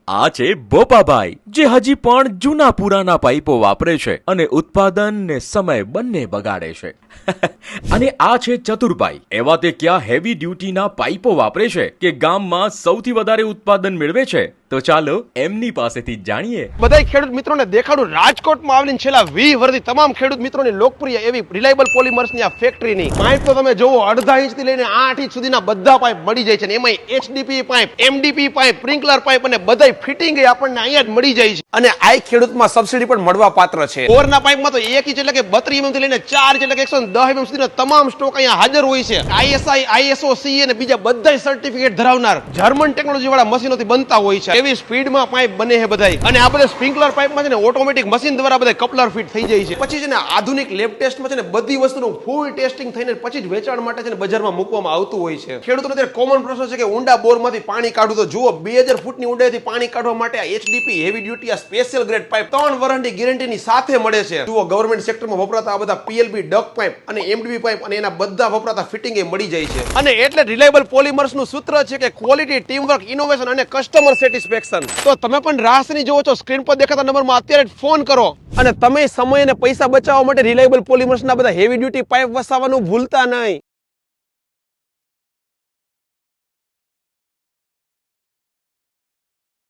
આ છે બોપાભાઈ, જે હજી પણ જૂના પુરાના પાઇપો વાપરે છે અને ઉત્પાદન ને સમય બંને બગાડે છે. અને આ છે ચતુરભાઈ, એવા તે ક્યાં હેવી ડ્યુટીના પાઇપો વાપરે છે કે ગામમાં સૌથી વધારે ઉત્પાદન મેળવે છે. તો ચાલો એમની પાસેથી જાણીએ. બધા ખેડૂત મિત્રોને દેખાડું રાજકોટમાં આવેલી છેલ્લા 20 વર્ષથી તમામ ખેડૂત મિત્રોની લોકપ્રિય એવી રિલાયબલ પોલિમર્સની આ ફેક્ટરીની પાઇપ તો તમે જોવો 1.5 ઇંચથી લઈને 8 ઇંચ સુધીના બધા પાઇપ મળી જાય છે. એમાં HDP pipe, MDP pipe, sprinkler pipe અને બધાય ફિટિંગ આપણને અહીંયા જ મળી જાય છે. અને આ ખેડૂતમાં સબસિડી પણ મળવા પાત્ર છે. બોરના પાઇપમાં તો 1 ઇંચ એટલે કે 32 mm થી લઈને 4 ઇંચ એટલે કે 110 mm સુધીના તમામ સ્ટોક અહીંયા હાજર હોય છે. ISI, ISO, CE અને બીજા બધાય સર્ટિફિકેટ ધરાવનાર જર્મન ટેકનોલોજી વાળા મશીનોથી બનતા હોય છે. એવી સ્પીડમાં પાઇપ બને છે બધાય. અને આ બધા સ્પ્રિંકલર પાઇપમાં છે ને ઓટોમેટિક મશીન દ્વારા બધા કપલર ફિટ થઈ જાય છે. પછી છે ને આધુનિક લેબ ટેસ્ટમાં છે ને બધી વસ્તુનું ફૂલ ટેસ્ટિંગ થઈને પછી જ વેચાણ માટે છે ને બજારમાં મૂકવામાં આવતું હોય છે. ખેડૂતોને અત્યારે કોમન પ્રશ્ન છે કે ઊંડા બોરમાંથી પાણી કાઢવું, તો જુઓ 2000 ફૂટની ઊંડાઈથી પાણી કાઢવા માટે આ HDP હેવી ડ્યુટી આ સ્પેશિયલ ગ્રેડ પાઇપ 3 વર્ષની ગેરંટીની સાથે મળે છે. જુઓ ગવર્નમેન્ટ સેક્ટરમાં વપરાતા આ બધા PLB ડક પાઇપ અને MDP પાઇપ અને એના બધા વપરાતા ફિટિંગ એ મળી જાય છે. અને એટલે રિલાયબલ પોલિમર્સનું સૂત્ર છે કે ક્વોલિટી, ટીમવર્ક, ઇનોવેશન અને કસ્ટમર સેટિસ્ફેક્શન. તો તમે પણ રાહની જોવો છો, સ્ક્રીન પર દેખાતા નંબરમાં અત્યારે જ ફોન કરો અને તમે સમય અને પૈસા બચાવવા માટે રિલાયબલ પોલિમર્સના બધા હેવી ડ્યુટી પાઇપ વસાવવાનું ભૂલતા નહીં.